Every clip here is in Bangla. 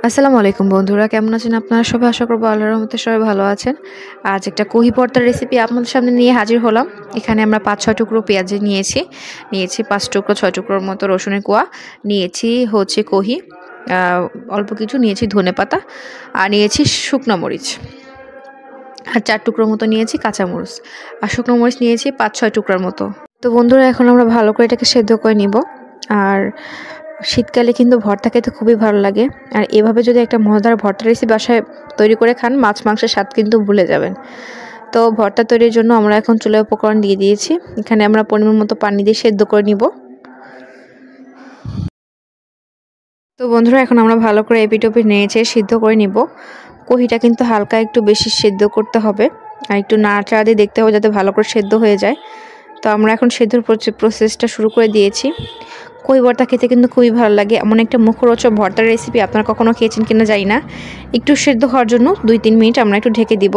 আসসালামু আলাইকুম বন্ধুরা, কেমন আছেন আপনারা সবাই? আশা করব আল্লাহর রহমতে সবাই ভালো আছেন। আজ একটা কহি ভর্তার রেসিপি আপনাদের সামনে নিয়ে হাজির হলাম। এখানে আমরা 5-6 টুকরো পেঁয়াজ নিয়েছি 5 টুকরো 6 টুকরোর মতো রসুনের কোয়া, নিয়েছি হচ্ছে কহি, অল্প কিছু নিয়েছি ধনেপাতা, আর নিয়েছি শুকনো মরিচ, আর 4 টুকরোর মতো নিয়েছি কাঁচামরিচ, আর শুকনো মরিচ নিয়েছি 5-6 টুকরার মতো। তো বন্ধুরা, এখন আমরা ভালো করে এটাকে সেদ্ধ করে নিব। আর শীতকালে কিন্তু ভর্তা খেতে খুবই ভালো লাগে, আর এভাবে যদি একটা মজাদার ভর্তা রেসিপি বাসায় তৈরি করে খান, মাছ মাংসের স্বাদ কিন্তু ভুলে যাবেন। তো ভর্তা তৈরির জন্য আমরা এখন চুলায় উপকরণ দিয়ে দিয়েছি। এখানে আমরা পরিমাণ মতো পানি দিয়ে সেদ্ধ করে নিব। তো বন্ধুরা, এখন আমরা ভালো করে এপিটোপিট নেড়েচেড়ে সিদ্ধ করে নিব। কহিটা কিন্তু হালকা একটু বেশি সেদ্ধ করতে হবে, আর একটু নাড়াচাড়া দিয়ে দেখতে হবে যাতে ভালো করে সেদ্ধ হয়ে যায়। তো আমরা এখন সেদ্ধর প্রসেসটা শুরু করে দিয়েছি। কই ভর্তা খেতে কিন্তু খুবই ভালো লাগে, এমন একটা মুখরোচক ভর্তার রেসিপি আপনারা কখনো খেয়েছেন কিনা জানি না। একটু সেদ্ধ হওয়ার জন্য 2-3 মিনিট আমরা একটু ঢেকে দিব।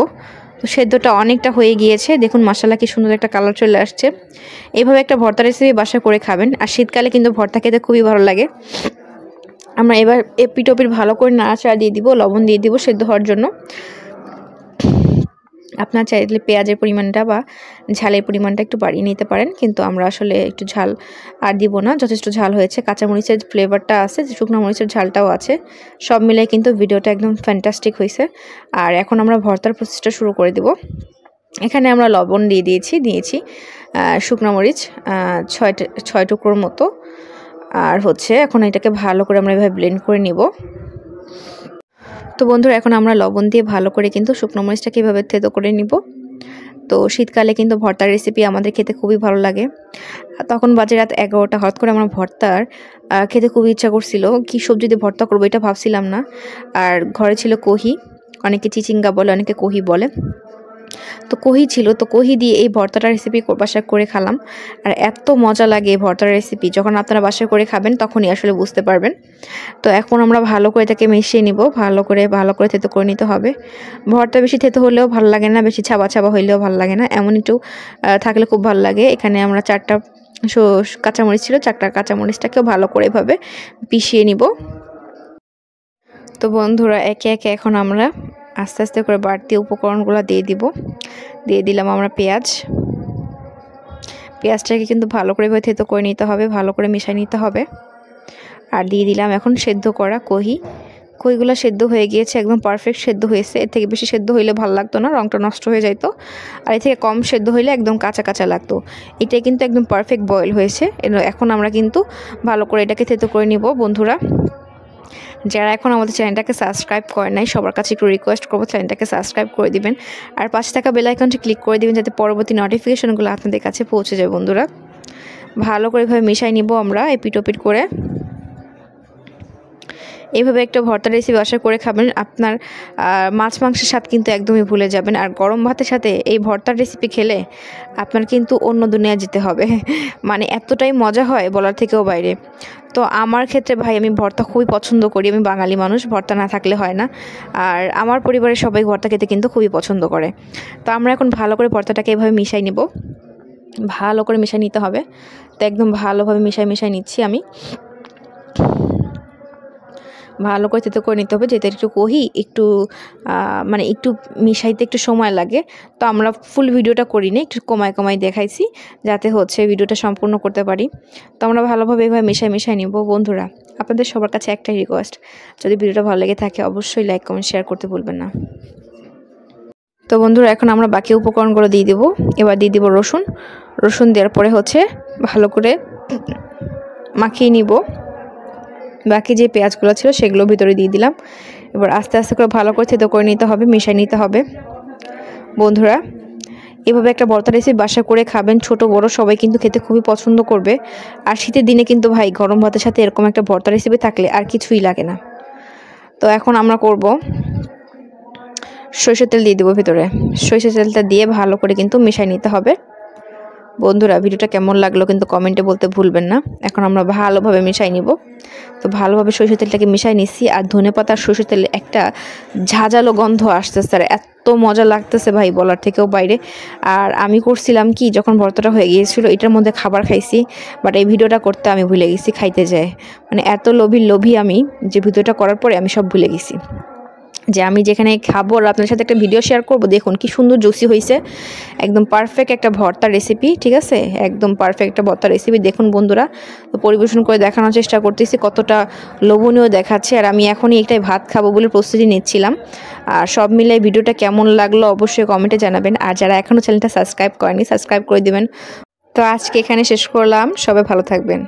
তো সেদ্ধটা অনেকটা হয়ে গিয়েছে, দেখুন মাশাআল্লাহ কি সুন্দর একটা কালার চলে আসছে। এইভাবে একটা ভর্তা রেসিপি বাসায় করে খাবেন, আর শীতকালে কিন্তু ভর্তা খেতে খুবই ভালো লাগে। আমরা এবার এপিটোপিট ভালো করে নাড়াচাড়া দিয়ে দিব, লবণ দিয়ে দিব সেদ্ধ হওয়ার জন্য। আপনার চাইলে পেঁয়াজের পরিমাণটা বা ঝালের পরিমাণটা একটু বাড়িয়ে নিতে পারেন, কিন্তু আমরা আসলে একটু ঝাল আর দিব না, যথেষ্ট ঝাল হয়েছে। কাঁচামরিচের ফ্লেভারটা আছে, শুকনো মরিচের ঝালটাও আছে, সব মিলে কিন্তু ভিডিওটা একদম ফ্যান্টাস্টিক হয়েছে। আর এখন আমরা ভর্তার প্রসেসটা শুরু করে দেব। এখানে আমরা লবণ দিয়েছি শুকনো মরিচ 6 টুকরোর মতো, আর এখন এটাকে ভালো করে আমরা এভাবে ব্লেন্ড করে নিব। তো বন্ধুরা, এখন আমরা লবণ দিয়ে ভালো করে কিন্তু শুকনো মরিচটাকে এভাবে থেতো করে নিব। তো শীতকালে কিন্তু ভর্তার রেসিপি আমাদের খেতে খুবই ভালো লাগে। তখন বাজে রাত 11টা, হঠাৎ করে আমার ভর্তার খেতে খুবই ইচ্ছা করছিল। কি সবজি দিয়ে ভর্তা করবো এটা ভাবছিলাম না। আর ঘরে ছিল কহি, অনেকে চিচিঙ্গা বলে, অনেকে কহি বলে। তো কহি ছিল, তো কহি দিয়ে এই ভর্তাটা রেসিপি বাসায় করে খেলাম। আর এত মজা লাগে এই ভর্তার রেসিপি, যখন আপনারা বাসায় করে খাবেন তখনই আসলে বুঝতে পারবেন। তো এখন আমরা ভালো করে এটাকে মিশিয়ে নিব, ভালো করে থেতো করে নিতে হবে। ভর্তা বেশি থেতো হলেও ভালো লাগে না, বেশি ছাবা ছাবা হইলেও ভালো লাগে না, এমন একটু থাকলে খুব ভালো লাগে। এখানে আমরা 4টা কাঁচামরিচ ছিল, 4টা কাঁচামরিচটাকেও ভালো করে এভাবে পিষিয়ে নিব। তো বন্ধুরা, একে একে এখন আমরা আস্তে আস্তে করে বাড়তি উপকরণগুলো দিয়ে দিলাম আমরা পেঁয়াজটাকে কিন্তু ভালো করে থেতো করে নিতে হবে, ভালো করে মিশিয়ে নিতে হবে। আর দিয়ে দিলাম এখন সেদ্ধ করা কইগুলো সেদ্ধ হয়ে গিয়েছে, একদম পারফেক্ট সেদ্ধ হয়েছে। এর থেকে বেশি সেদ্ধ হইলে ভালো লাগতো না, রঙটা নষ্ট হয়ে যাইতো। আর এর থেকে কম সেদ্ধ হইলে একদম কাঁচা কাঁচা লাগতো। এটাই কিন্তু একদম পারফেক্ট বয়েল হয়েছে। এখন আমরা কিন্তু ভালো করে এটাকে থেতো করে নিব। বন্ধুরা, যারা এখন আমাদের চ্যানেলটাকে সাবস্ক্রাইব করে নাই, সবার কাছে একটু রিকোয়েস্ট করবো চ্যানেলটাকে সাবস্ক্রাইব করে দিবেন, আর পাশে থাকা বেল আইকনটি ক্লিক করে দিবেন যাতে পরবর্তী নোটিফিকেশনগুলো আপনাদের কাছে পৌঁছে যায়। বন্ধুরা, ভালো করে এভাবে মিশাই নিব আমরা এপিটোপিট করে। এইভাবে একটা ভর্তা রেসিপি আশা করে খাবেন, আপনার মাছ মাংসের স্বাদ কিন্তু একদমই ভুলে যাবেন। আর গরম ভাতের সাথে এই ভর্তার রেসিপি খেলে আপনার কিন্তু অন্য দুনিয়া যেতে হবে, মানে এতটাই মজা হয় বলার থেকেও বাইরে। তো আমার ক্ষেত্রে ভাই, আমি ভর্তা খুবই পছন্দ করি, আমি বাঙালি মানুষ, ভর্তা না থাকলে হয় না। আর আমার পরিবারের সবাই ভর্তা খেতে কিন্তু খুবই পছন্দ করে। তো আমরা এখন ভালো করে ভর্তাটাকে এভাবে মিশাই নিব, ভালো করে মিশিয়ে নিতে হবে। তো একদম ভালোভাবে মিশাই নিচ্ছি আমি, ভালো করে থেতো করে নিতে হবে, যেটা একটু কহি একটু মানে একটু মিশাইতে একটু সময় লাগে। তো আমরা ফুল ভিডিওটা করি না, একটু কমায় দেখাইছি যাতে ভিডিওটা সম্পূর্ণ করতে পারি। তো আমরা ভালোভাবে এভাবে মিশাই নিব। বন্ধুরা, আপনাদের সবার কাছে একটাই রিকোয়েস্ট, যদি ভিডিওটা ভালো লেগে থাকে অবশ্যই লাইক কমেন্ট শেয়ার করতে ভুলবেন না। তো বন্ধুরা, এখন আমরা বাকি উপকরণগুলো দিয়ে দেবো। এবার দিয়ে দিব রসুন দেওয়ার পরে ভালো করে মাখিয়ে নিব। বাকি যে পেঁয়াজগুলো ছিল সেগুলো ভিতরে দিয়ে দিলাম। এবার আস্তে আস্তে করে ভালো করে থেতো করে নিতে হবে, মিশিয়ে নিতে হবে। বন্ধুরা, এভাবে একটা ভর্তা রেসিপি বাসা করে খাবেন, ছোট বড় সবাই কিন্তু খেতে খুবই পছন্দ করবে। আর শীতের দিনে কিন্তু ভাই, গরম ভাতের সাথে এরকম একটা ভর্তা রেসিপি থাকলে আর কিছুই লাগে না। তো এখন আমরা করব সরিষার তেল দিয়ে দেবো ভিতরে। সরিষার তেলটা দিয়ে ভালো করে কিন্তু মিশিয়ে নিতে হবে। বন্ধুরা, ভিডিওটা কেমন লাগলো কিন্তু কমেন্টে বলতে ভুলবেন না। এখন আমরা ভালোভাবে মিশাই নিব। তো ভালোভাবে সরিষার তেলটাকে মিশাই নিচ্ছি, আর ধনেপাতা আর সরিষার তেলে একটা ঝাঁঝালো গন্ধ আসতেছে, আর এত এত মজা লাগতেছে ভাই বলার থেকেও বাইরে। আর আমি করছিলাম কি, যখন ভর্তাটা হয়ে গিয়েছিল এটার মধ্যে খাবার খাইছি, বাট এই ভিডিওটা করতে আমি ভুলে গেছি খাইতে যায়। মানে এত লোভী আমি যে ভিডিওটা করার পরে আমি সব ভুলে গেছি যে আমি যেখানে খাবো আর আপনাদের সাথে একটা ভিডিও শেয়ার করব। দেখুন কি সুন্দর জুসি হয়েছে, একদম পারফেক্ট একটা ভর্তার রেসিপি, ঠিক আছে, একদম পারফেক্ট একটা ভর্তার রেসিপি। দেখুন বন্ধুরা, তো পরিবেশন করে দেখানোর চেষ্টা করতেছি কতটা লোভনীয় দেখাচ্ছে। আর আমি এখনই একটাই ভাত খাবো বলে প্রস্তুতি নিচ্ছিলাম। আর সব মিলে ভিডিওটা কেমন লাগলো অবশ্যই কমেন্টে জানাবেন। আর যারা এখনও চ্যানেলটা সাবস্ক্রাইব করেনি সাবস্ক্রাইব করে দিবেন। তো আজকে এখানে শেষ করলাম, সবাই ভালো থাকবেন।